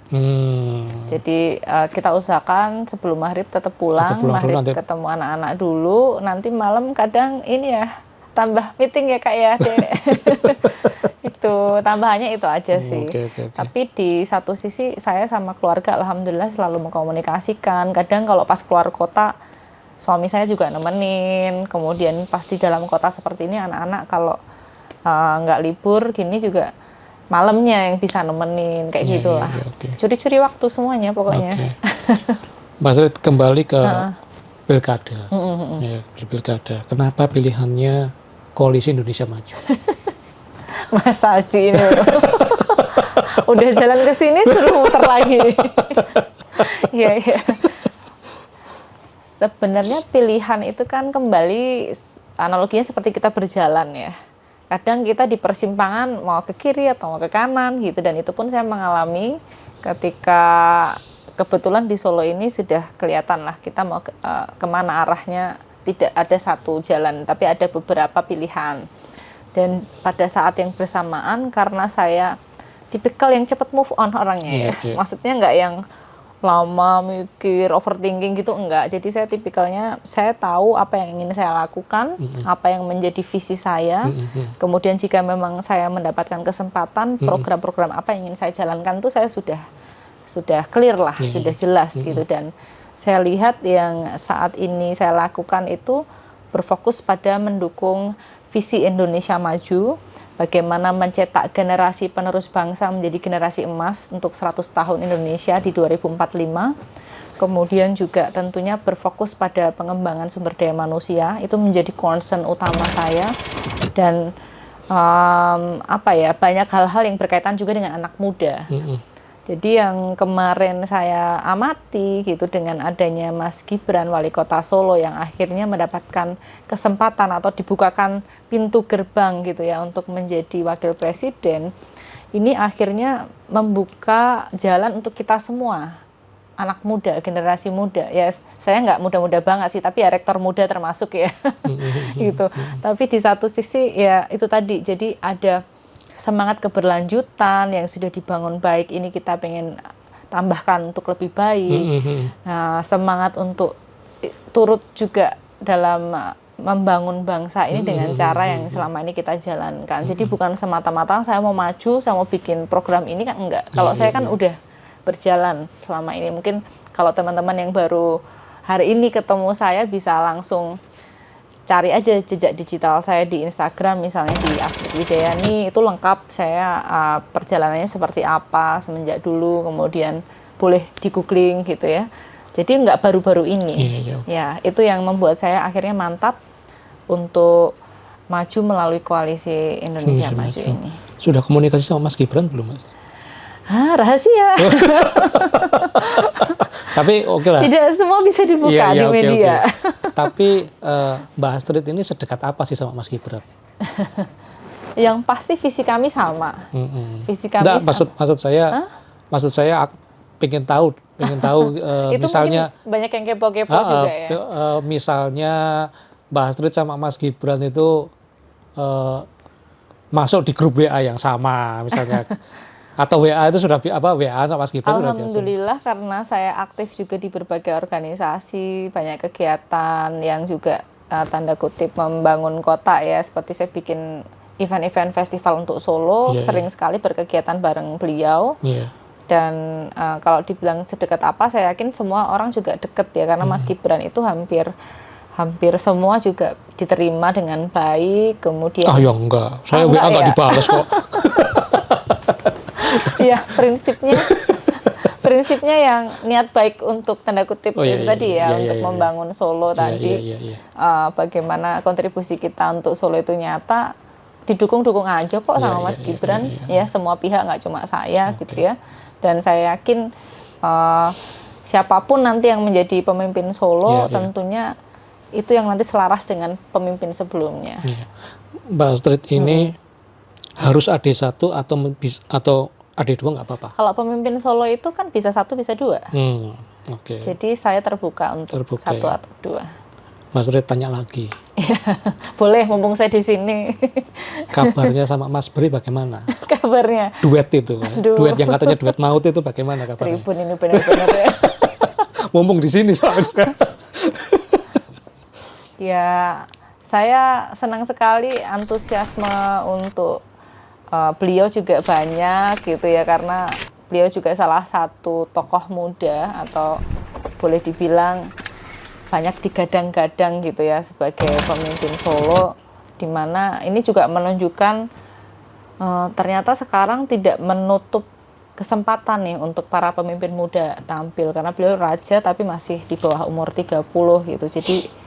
Jadi kita usahakan sebelum maghrib tetap pulang maghrib nanti ketemu anak-anak dulu. Nanti malam kadang ini ya tambah meeting ya Kak ya. Itu tambahannya itu aja sih. Okay. Tapi di satu sisi saya sama keluarga alhamdulillah selalu mengkomunikasikan. Kadang kalau pas keluar kota suami saya juga nemenin. Kemudian pas di dalam kota seperti ini anak-anak kalau nggak libur gini juga malamnya yang bisa nemenin kayak gitulah. Curi-curi waktu semuanya pokoknya. Mbak Astrid, kembali ke pilkada. Pilkada. Kenapa pilihannya Koalisi Indonesia Maju? Mas Haji ini udah jalan ke sini suruh muter lagi. Iya. Sebenarnya pilihan itu kan kembali analoginya seperti kita berjalan ya. Kadang kita di persimpangan mau ke kiri atau mau ke kanan gitu, dan itu pun saya mengalami ketika kebetulan di Solo ini sudah kelihatan lah kita mau kemana arahnya, tidak ada satu jalan tapi ada beberapa pilihan. Dan pada saat yang bersamaan karena saya tipikal yang cepat move on orangnya ya. Maksudnya nggak yang lama mikir, overthinking gitu, enggak. Jadi saya tipikalnya, saya tahu apa yang ingin saya lakukan, apa yang menjadi visi saya. Kemudian jika memang saya mendapatkan kesempatan, program-program apa yang ingin saya jalankan itu saya sudah clear lah, sudah jelas gitu. Dan saya lihat yang saat ini saya lakukan itu berfokus pada mendukung visi Indonesia Maju, bagaimana mencetak generasi penerus bangsa menjadi generasi emas untuk 100 tahun Indonesia di 2045. Kemudian juga tentunya berfokus pada pengembangan sumber daya manusia, itu menjadi concern utama saya. Dan banyak hal-hal yang berkaitan juga dengan anak muda. Jadi yang kemarin saya amati gitu dengan adanya Mas Gibran Wali Kota Solo yang akhirnya mendapatkan kesempatan atau dibukakan pintu gerbang gitu ya untuk menjadi wakil presiden, ini akhirnya membuka jalan untuk kita semua anak muda, generasi muda. Ya saya nggak muda-muda banget sih, tapi ya rektor muda termasuk ya gitu. Tapi di satu sisi ya itu tadi, jadi ada semangat keberlanjutan yang sudah dibangun baik, ini kita pengen tambahkan untuk lebih baik. Nah, semangat untuk turut juga dalam membangun bangsa ini dengan cara yang selama ini kita jalankan. Jadi bukan semata-mata saya mau maju, saya mau bikin program ini kan enggak. Kalau saya kan udah berjalan selama ini. Mungkin kalau teman-teman yang baru hari ini ketemu saya bisa langsung cari aja jejak digital saya di Instagram misalnya di Astrid Widayani, itu lengkap saya perjalanannya seperti apa semenjak dulu, kemudian boleh di googling gitu ya. Jadi nggak baru-baru ini. Ya itu yang membuat saya akhirnya mantap untuk maju melalui Koalisi Indonesia Maju ini. Sudah komunikasi sama Mas Gibran belum Mas? Rahasia. Tapi oke lah. Tidak semua bisa dibuka di media. Tapi Mbak Astrid ini sedekat apa sih sama Mas Gibran? Yang pasti visi kami sama. Visi kami sama. Maksud saya pengen tahu itu misalnya banyak yang kepo-kepo juga ya. Misalnya Mbak Astrid sama Mas Gibran itu masuk di grup WA yang sama misalnya. Atau WA itu sudah WA sama Mas Gibran sudah biasa? Alhamdulillah karena saya aktif juga di berbagai organisasi, banyak kegiatan yang juga tanda kutip membangun kota ya, seperti saya bikin event-event festival untuk Solo, sering sekali berkegiatan bareng beliau. Dan kalau dibilang sedekat apa, saya yakin semua orang juga deket ya, karena Mas Gibran itu hampir semua juga diterima dengan baik. Kemudian ya enggak, saya WA enggak dibalas kok. Ya, prinsipnya yang niat baik untuk tanda kutip tadi untuk membangun Solo tadi. Bagaimana kontribusi kita untuk Solo itu nyata, didukung aja kok sama Mas Gibran. Ya, semua pihak, nggak cuma saya gitu ya. Dan saya yakin siapapun nanti yang menjadi pemimpin Solo tentunya itu yang nanti selaras dengan pemimpin sebelumnya. Mbak Astrid ini harus AD1 atau AD2 nggak apa-apa? Kalau pemimpin Solo itu kan bisa 1 bisa 2. Jadi saya terbuka untuk 1 atau 2. Mas Astrid tanya lagi. Boleh, mumpung saya di sini. Kabarnya sama Mas Bri bagaimana? Kabarnya? Duet itu, duet yang katanya duet maut itu bagaimana kabarnya? Tribun ini benar-benar ya. Mumpung di sini soalnya. Ya, saya senang sekali antusiasme untuk beliau juga banyak gitu ya, karena beliau juga salah satu tokoh muda atau boleh dibilang banyak digadang-gadang gitu ya sebagai pemimpin Solo, di mana ini juga menunjukkan ternyata sekarang tidak menutup kesempatan nih untuk para pemimpin muda tampil, karena beliau raja tapi masih di bawah umur 30 gitu. Jadi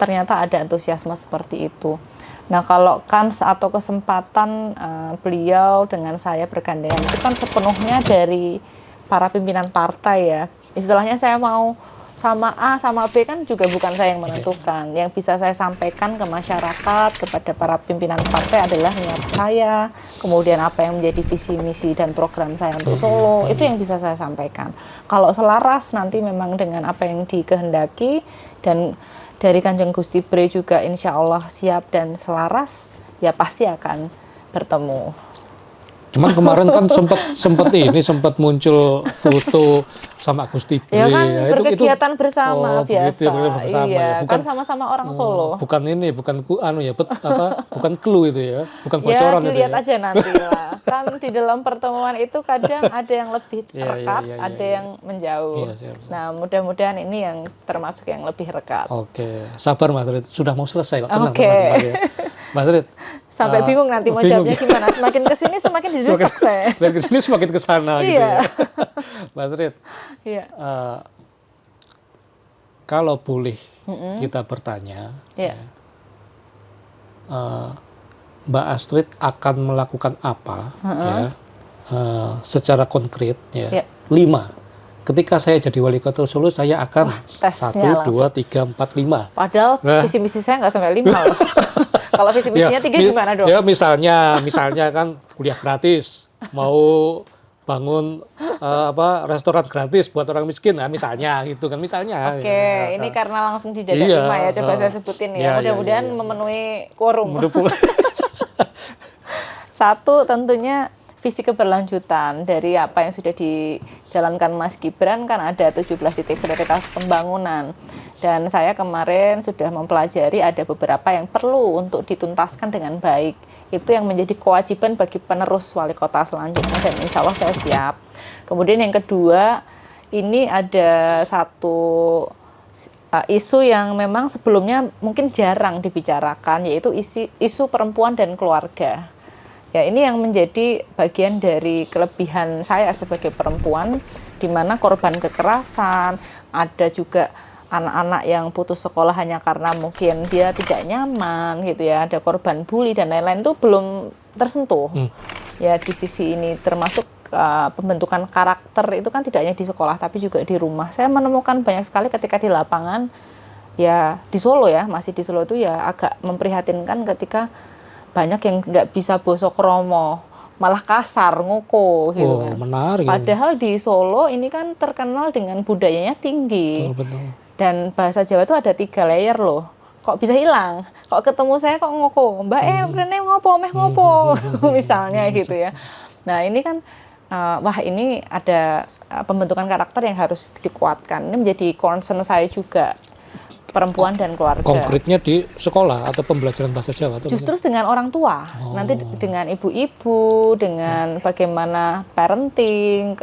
ternyata ada antusiasme seperti itu. Nah, kalau kans atau kesempatan beliau dengan saya bergandengan itu kan sepenuhnya dari para pimpinan partai ya. Istilahnya saya mau sama A sama B kan juga bukan saya yang menentukan. Yang bisa saya sampaikan ke masyarakat, kepada para pimpinan partai adalah niat saya, kemudian apa yang menjadi visi misi dan program saya untuk Solo, itu yang bisa saya sampaikan. Kalau selaras nanti memang dengan apa yang dikehendaki dan dari Kanjeng Gusti Bre juga insya Allah siap dan selaras, ya pasti akan bertemu. Cuman kemarin kan sempat muncul foto sama Gusti Bre. Ya kan berkegiatan bersama biasa. Bersama, iya, ya. Bukan, kan sama-sama orang Solo. Bukan bukan clue itu ya, bukan bocoran itu ya. Dilihat aja nanti lah. Kan di dalam pertemuan itu kadang ada yang lebih rekat, ada yang menjauh. Siap. Nah, mudah-mudahan ini yang termasuk yang lebih rekat. Oke, sabar Mas Rid, sudah mau selesai kok. Tenang, Mas Rid. Sampai bingung nanti mau jawabnya gimana. Semakin kesini semakin didesak saya. Semakin kesini semakin kesana gitu ya. Mas Rid. Iya. Kalau boleh kita bertanya, Mbak Astrid akan melakukan apa secara konkret ya? 5. Ketika saya jadi wali kota Solo, saya akan 1, 2, 3, 4, 5. Padahal visi misi saya nggak sampai 5 loh. Kalau visi misinya 3 gimana dong? Ya misalnya kan kuliah gratis, mau bangun restoran gratis buat orang miskin, nah misalnya gitu kan misalnya. Oke, ini karena langsung di dada 5 ya, coba saya sebutin ya. Mudah-mudahan memenuhi quorum. 1 tentunya visi keberlanjutan dari apa yang sudah dijalankan Mas Gibran, kan ada 17 titik prioritas pembangunan. Dan saya kemarin sudah mempelajari ada beberapa yang perlu untuk dituntaskan dengan baik. Itu yang menjadi kewajiban bagi penerus wali kota selanjutnya, dan insya Allah saya siap. Kemudian yang kedua, ini ada satu isu yang memang sebelumnya mungkin jarang dibicarakan, yaitu isu perempuan dan keluarga. Ya, ini yang menjadi bagian dari kelebihan saya sebagai perempuan, di mana korban kekerasan, ada juga anak-anak yang putus sekolah hanya karena mungkin dia tidak nyaman gitu ya, ada korban bully dan lain-lain, itu belum tersentuh. Ya, di sisi ini termasuk pembentukan karakter itu kan tidak hanya di sekolah tapi juga di rumah. Saya menemukan banyak sekali ketika di lapangan, ya di Solo ya, masih di Solo itu ya agak memprihatinkan ketika banyak yang nggak bisa basa kromo, malah kasar, ngoko gitu kan. Menarik. Padahal di Solo ini kan terkenal dengan budayanya tinggi. Betul. Dan bahasa Jawa itu ada 3 layer loh. Kok bisa hilang? Kok ketemu saya kok ngoko? Mbak rene ngopo, meh ngopo? Misalnya gitu ya. Nah, ini kan ini ada pembentukan karakter yang harus dikuatkan. Ini menjadi concern saya juga. perempuan dan keluarga. Konkretnya di sekolah atau pembelajaran bahasa Jawa? Atau Justru dengan orang tua, nanti dengan ibu-ibu, dengan bagaimana parenting,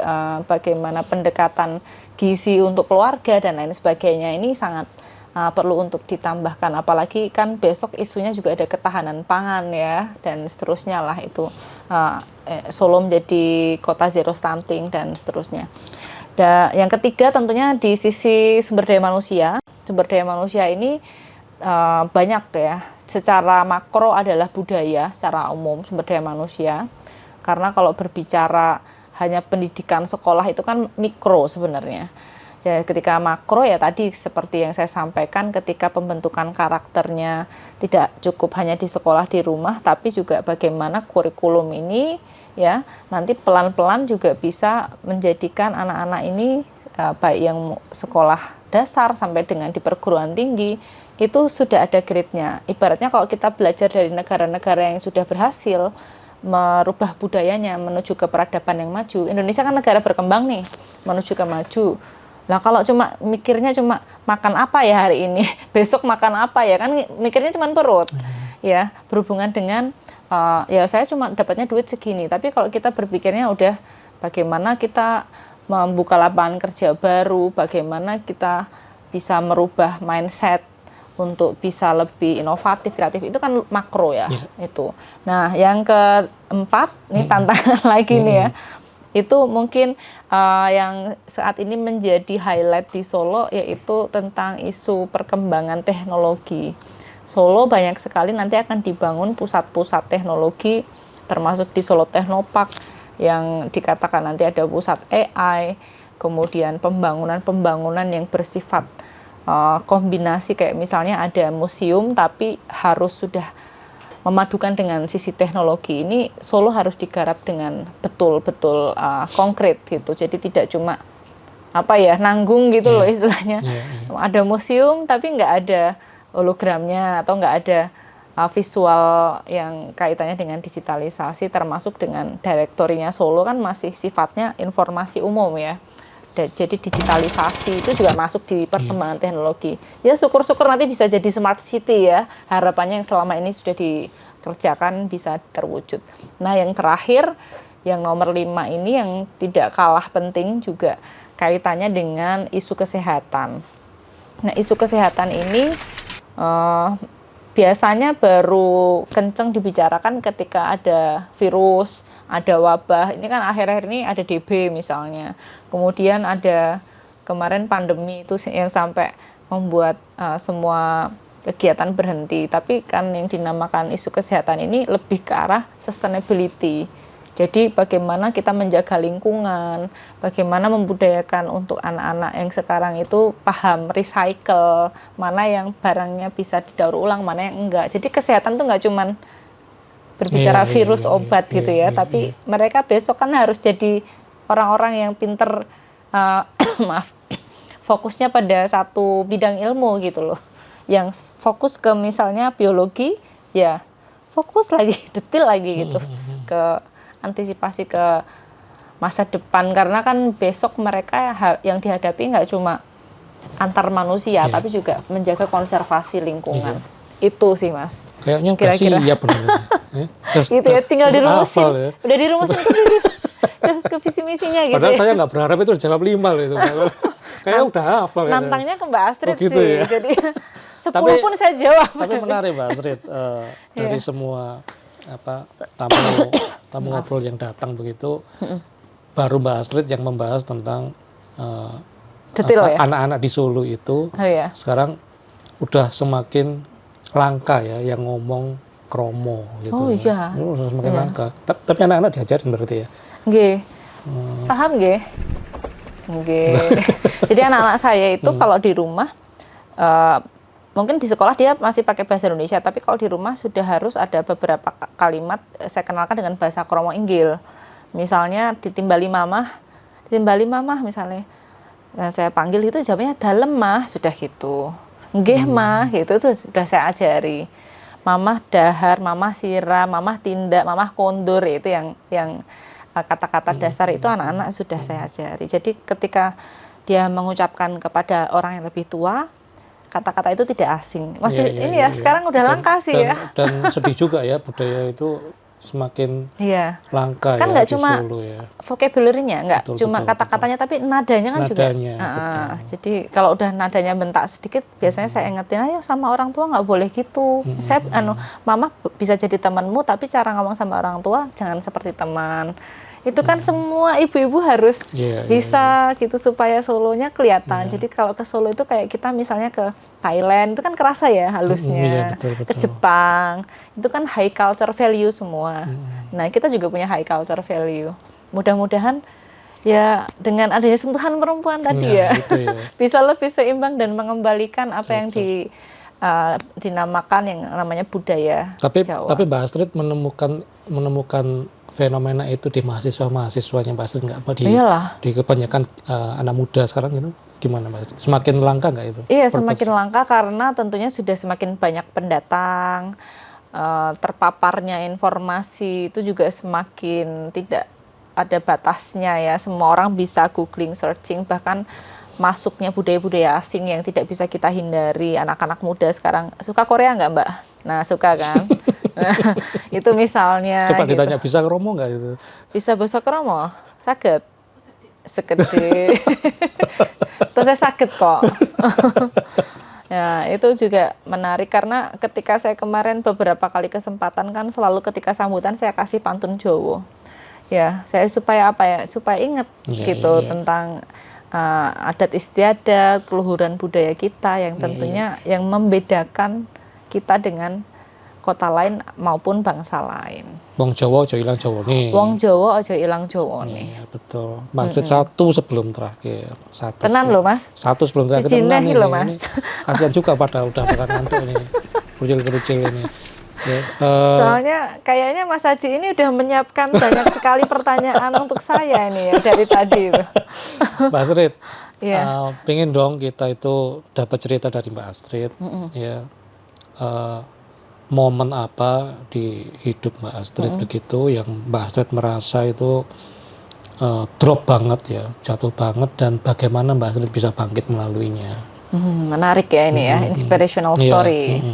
bagaimana pendekatan gizi untuk keluarga dan lain sebagainya, ini sangat perlu untuk ditambahkan. Apalagi kan besok isunya juga ada ketahanan pangan ya, dan seterusnya lah itu. Solo menjadi kota zero stunting dan seterusnya. Dan yang ketiga tentunya di sisi sumber daya manusia. Sumber daya manusia ini banyak ya. Secara makro adalah budaya secara umum sumber daya manusia. Karena kalau berbicara hanya pendidikan sekolah itu kan mikro sebenarnya. Jadi ketika makro ya tadi seperti yang saya sampaikan, ketika pembentukan karakternya tidak cukup hanya di sekolah di rumah, tapi juga bagaimana kurikulum ini ya nanti pelan-pelan juga bisa menjadikan anak-anak ini baik yang sekolah dasar sampai dengan di perguruan tinggi itu sudah ada grade-nya. Ibaratnya kalau kita belajar dari negara-negara yang sudah berhasil merubah budayanya menuju ke peradaban yang maju. Indonesia kan negara berkembang nih, menuju ke maju. Lah kalau cuma mikirnya cuma makan apa ya hari ini, besok makan apa ya, kan mikirnya cuma perut. Ya, berhubungan dengan ya saya cuma dapatnya duit segini, tapi kalau kita berpikirnya udah bagaimana kita membuka lapangan kerja baru, bagaimana kita bisa merubah mindset untuk bisa lebih inovatif, kreatif, itu kan makro ya, itu. Nah, yang keempat, ini tantangan lagi nih ya, itu mungkin yang saat ini menjadi highlight di Solo, yaitu tentang isu perkembangan teknologi. Solo banyak sekali nanti akan dibangun pusat-pusat teknologi, termasuk di Solo Technopark, yang dikatakan nanti ada pusat AI, kemudian pembangunan yang bersifat kombinasi, kayak misalnya ada museum tapi harus sudah memadukan dengan sisi teknologi. Ini Solo harus digarap dengan betul-betul konkret gitu, jadi tidak cuma nanggung gitu loh istilahnya. Ada museum tapi nggak ada hologramnya atau nggak ada visual yang kaitannya dengan digitalisasi, termasuk dengan direktorinya Solo kan masih sifatnya informasi umum ya. Jadi digitalisasi itu juga masuk di perkembangan teknologi. Ya syukur-syukur nanti bisa jadi smart city ya. Harapannya yang selama ini sudah dikerjakan bisa terwujud. Nah yang terakhir, yang nomor 5 ini yang tidak kalah penting juga kaitannya dengan isu kesehatan. Nah isu kesehatan ini biasanya baru kenceng dibicarakan ketika ada virus, ada wabah. Ini kan akhir-akhir ini ada DB misalnya. Kemudian ada kemarin pandemi itu yang sampai membuat semua kegiatan berhenti. Tapi kan yang dinamakan isu kesehatan ini lebih ke arah sustainability. Jadi bagaimana kita menjaga lingkungan, bagaimana membudayakan untuk anak-anak yang sekarang itu paham recycle, mana yang barangnya bisa didaur ulang, mana yang enggak. Jadi kesehatan tuh nggak cuman berbicara virus, obat gitu ya, tapi mereka besok kan harus jadi orang-orang yang pinter, fokusnya pada satu bidang ilmu gitu loh. Yang fokus ke misalnya biologi, ya fokus lagi, detail lagi gitu, ke antisipasi ke masa depan, karena kan besok mereka yang dihadapi nggak cuma antar manusia, tapi juga menjaga konservasi lingkungan. Itu sih Mas. Kayaknya kira-kira siap benar. gitu ya, tinggal dirumusin. Ya. Udah dirumusin ke visi misinya gitu. Padahal ya. saya nggak berharap itu dijawab 5 loh itu. Kayaknya udah hafal. Nantangnya ke Mbak Astrid gitu sih. Ya? Jadi 10 pun saya jawab. Tapi menarik Mbak Astrid, dari semua tamu ngobrol yang datang begitu, baru Mbak Astrid yang membahas tentang anak-anak di Solo itu sekarang udah semakin langka ya yang ngomong kromo gitu. Oh iya. Udah semakin langka. Tapi anak-anak diajarin berarti ya. Nggih. Paham nggih? Nggih. Jadi anak-anak saya itu kalau di rumah mungkin di sekolah dia masih pakai bahasa Indonesia, tapi kalau di rumah sudah harus ada beberapa kalimat saya kenalkan dengan bahasa kromo Inggil. Misalnya ditimbali mamah misalnya. Nah, saya panggil itu jawabnya dalem mah, sudah gitu. Nggih mah, gitu tuh sudah saya ajari. Mamah dahar, mamah sirah, mamah tindak, mamah kondur, itu yang kata-kata dasar itu anak-anak sudah saya ajari. Jadi ketika dia mengucapkan kepada orang yang lebih tua, kata-kata itu tidak asing. Masih Iya, ini ya, sekarang udah langka sih ya. Dan sedih juga ya, budaya itu semakin Iya. langka Kan ya nggak di cuma Solo ya. vocabulary-nya, nggak Betul, cuma betul, kata-katanya, tapi nadanya kan juga. Nadanya, betul. Jadi kalau udah nadanya bentak sedikit, biasanya saya ingetin, ayo sama orang tua nggak boleh gitu. Saya, mama bisa jadi temanmu, tapi cara ngomong sama orang tua jangan seperti teman. Itu kan semua ibu-ibu harus bisa gitu supaya Solonya kelihatan. Jadi kalau ke Solo itu kayak kita misalnya ke Thailand, itu kan kerasa ya halusnya. Betul, betul. Ke Jepang, itu kan high culture value semua. Nah, kita juga punya high culture value. Mudah-mudahan ya dengan adanya sentuhan perempuan tadi itu ya. bisa lebih seimbang dan mengembalikan apa yang dinamakan yang namanya budaya Jawa. Tapi Mbak Astrid menemukan fenomena itu di mahasiswanya Mbak Astrid nggak apa di kebanyakan anak muda sekarang gitu, gimana Mbak Astrid? Semakin langka nggak itu? Iya, semakin langka karena tentunya sudah semakin banyak pendatang, terpaparnya informasi itu juga semakin tidak ada batasnya ya. Semua orang bisa googling, searching, bahkan masuknya budaya-budaya asing yang tidak bisa kita hindari. Anak-anak muda sekarang suka Korea nggak Mbak? Nah, suka kan? Nah, itu misalnya. Coba ditanya, bisa kromo nggak itu? Bisa basa kromo? Saged? Segede. Terus saya sakit kok. Ya, itu juga menarik karena ketika saya kemarin beberapa kali kesempatan kan selalu ketika sambutan saya kasih pantun Jawa. Ya, saya supaya apa ya? Supaya ingat tentang adat istiadat, keluhuran budaya kita yang tentunya yang membedakan kita dengan kota lain maupun bangsa lain. Wong Jawa aja ilang Jawa nih. Wong Jawa aja ilang Jawa nih. Iya, betul. Maksud satu sebelum terakhir. Tenan loh Mas. Satu sebelum terakhir. Tenan loh Mas. Kasihan juga pada udah bakal ngantuk nih. Kerucil-kerucil ini. Yes, soalnya kayaknya Mas Haji ini udah menyiapkan banyak sekali pertanyaan untuk saya ini ya dari tadi itu. Mbak Astrid, pengen dong kita itu dapat cerita dari Mbak Astrid, ya momen apa di hidup Mbak Astrid begitu yang Mbak Astrid merasa itu drop banget ya, jatuh banget, dan bagaimana Mbak Astrid bisa bangkit melaluinya. Menarik ya ini ya, inspirational story.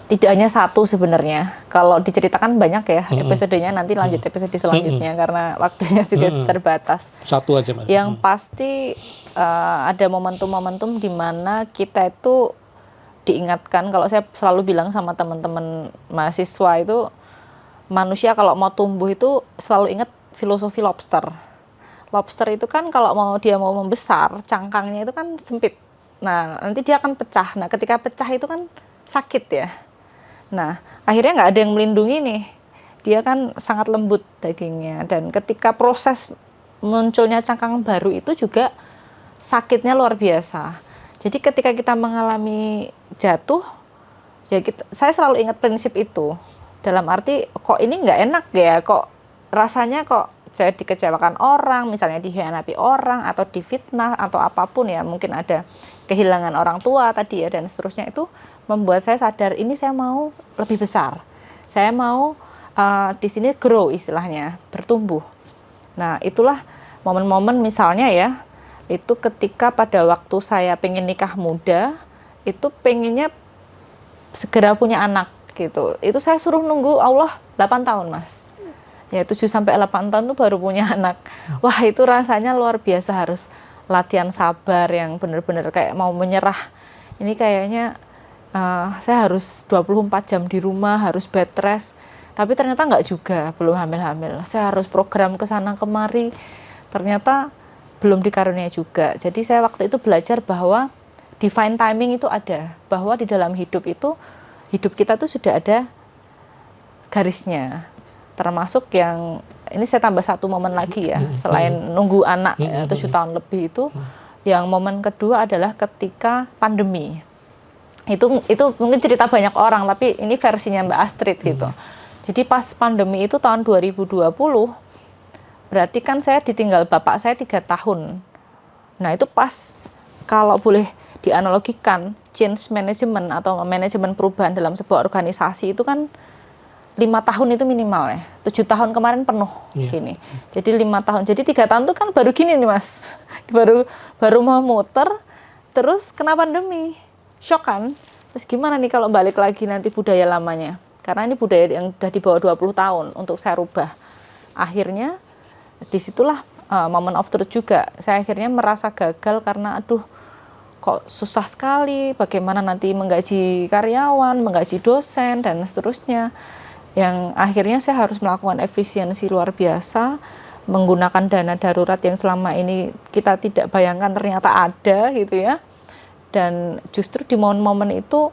Tidak hanya satu sebenarnya, kalau diceritakan banyak ya episodenya, nanti lanjut episode selanjutnya karena waktunya juga terbatas. Satu aja Mas. Yang pasti ada momentum-momentum di mana kita itu diingatkan, kalau saya selalu bilang sama teman-teman mahasiswa itu, manusia kalau mau tumbuh itu selalu ingat filosofi lobster. Lobster itu kan kalau dia mau membesar, cangkangnya itu kan sempit. Nah, nanti dia akan pecah. Nah, ketika pecah itu kan sakit ya. Nah, akhirnya nggak ada yang melindungi nih. Dia kan sangat lembut dagingnya. Dan ketika proses munculnya cangkang baru itu juga sakitnya luar biasa. Jadi ketika kita mengalami jatuh, ya saya selalu ingat prinsip itu. Dalam arti, kok ini nggak enak ya, kok rasanya kok saya dikecewakan orang, misalnya dikhianati orang, atau difitnah, atau apapun ya, mungkin ada kehilangan orang tua tadi ya, dan seterusnya, itu membuat saya sadar, ini saya mau lebih besar. Saya mau di sini grow istilahnya, bertumbuh. Nah, itulah momen-momen misalnya ya, itu ketika pada waktu saya pengen nikah muda, itu pengennya segera punya anak gitu. Itu saya suruh nunggu Allah 8 tahun, Mas. Ya 7-8 tahun tuh baru punya anak. Wah, itu rasanya luar biasa, harus latihan sabar yang benar-benar kayak mau menyerah. Ini kayaknya saya harus 24 jam di rumah, harus bed rest. Tapi ternyata nggak juga, belum hamil-hamil. Saya harus program ke sana kemari. Ternyata belum dikarunia juga. Jadi saya waktu itu belajar bahwa divine timing itu ada. Bahwa di dalam hidup itu, hidup kita tuh sudah ada garisnya. Termasuk yang, ini saya tambah satu momen lagi ya, selain nunggu anak 7 tahun lebih itu, yang momen kedua adalah ketika pandemi. Itu mungkin cerita banyak orang, tapi ini versinya Mbak Astrid gitu. Jadi pas pandemi itu tahun 2020, berarti kan saya ditinggal bapak saya 3 tahun. Nah itu pas, kalau boleh dianalogikan, change management atau manajemen perubahan dalam sebuah organisasi itu kan 5 tahun itu minimal ya. 7 tahun kemarin penuh gini. Jadi 5 tahun. Jadi 3 tahun itu kan baru gini nih Mas. Baru mau muter, terus kena pandemi, shock kan. Terus gimana nih kalau balik lagi nanti budaya lamanya? Karena ini budaya yang udah di bawah 20 tahun untuk saya rubah. Akhirnya disitulah moment of truth juga. Saya akhirnya merasa gagal karena aduh kok susah sekali bagaimana nanti menggaji karyawan, menggaji dosen dan seterusnya. Yang akhirnya saya harus melakukan efisiensi luar biasa, menggunakan dana darurat yang selama ini kita tidak bayangkan ternyata ada gitu ya. Dan justru di momen-momen itu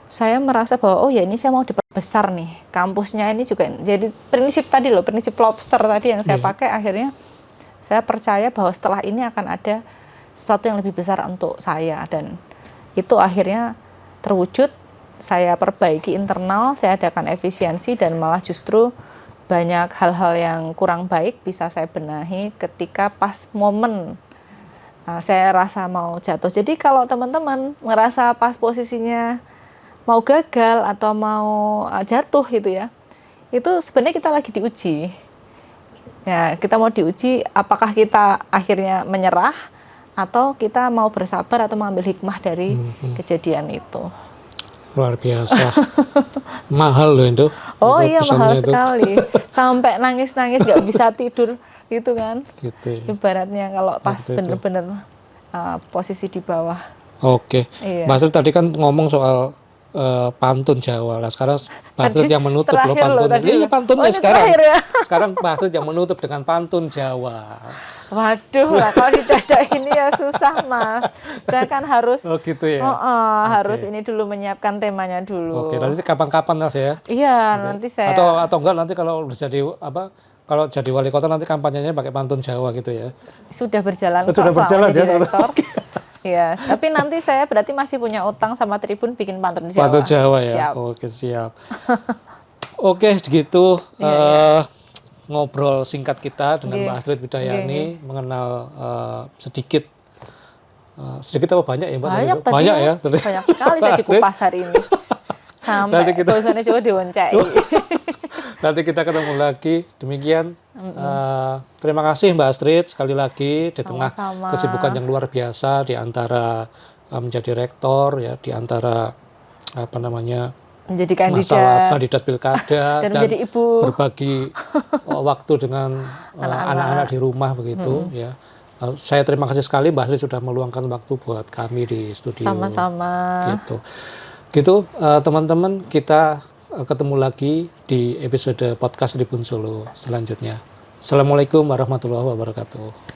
saya merasa bahwa oh ya ini saya mau diperbesar nih kampusnya ini juga. Jadi prinsip tadi loh, prinsip lobster tadi yang saya pakai, akhirnya saya percaya bahwa setelah ini akan ada sesuatu yang lebih besar untuk saya, dan itu akhirnya terwujud. Saya perbaiki internal, saya adakan efisiensi, dan malah justru banyak hal-hal yang kurang baik bisa saya benahi ketika pas momen saya rasa mau jatuh. Jadi kalau teman-teman ngerasa pas posisinya mau gagal atau mau jatuh gitu ya, itu sebenarnya kita lagi diuji. Ya, kita mau diuji apakah kita akhirnya menyerah atau kita mau bersabar atau mengambil hikmah dari kejadian itu. Luar biasa. Mahal loh itu. Oh iya, mahal itu. sekali. Sampai nangis-nangis gak bisa tidur gitu kan. Gitu ya. Ibaratnya kalau pas bener-bener posisi di bawah. Oke. Iya. Mbak Astrid tadi kan ngomong soal pantun Jawa. Lah sekarang Mbak Astrid yang menutup loh pantun. Iya, pantunnya sekarang. Ya? Sekarang Mbak Astrid yang menutup dengan pantun Jawa. Waduh, lah kalau di dada ini ya susah Mas. Saya kan harus gitu ya. Harus ini dulu menyiapkan temanya dulu. Oke, nanti kapan-kapan Mas ya. Iya, nanti saya. Atau enggak nanti kalau jadi kalau jadi wali kota nanti kampanyenya pakai pantun Jawa gitu ya. Sudah berjalan. Sudah berjalan ya. Iya, tapi nanti saya berarti masih punya utang sama Tribun bikin pantun Jawa. Pantun Jawa ya. Siap. Oke, siap. Oke, gitu. Ngobrol singkat kita dengan Mbak Astrid Widayani mengenal sedikit apa banyak ya Mbak? Banyak ya. Banyak sekali saya dikupas hari ini. Sampai bosannya coba diwancai. Nanti kita ketemu lagi. Demikian. Terima kasih Mbak Astrid sekali lagi di tengah kesibukan yang luar biasa, di antara menjadi rektor ya, di antara menjadi masalah kandidat pilkada dan menjadi ibu, berbagi waktu dengan anak-anak di rumah begitu ya. Saya terima kasih sekali Mbak Astrid sudah meluangkan waktu buat kami di studio. Sama-sama. Gitu teman-teman, kita ketemu lagi di episode podcast Tribun Solo selanjutnya. Assalamualaikum warahmatullahi wabarakatuh.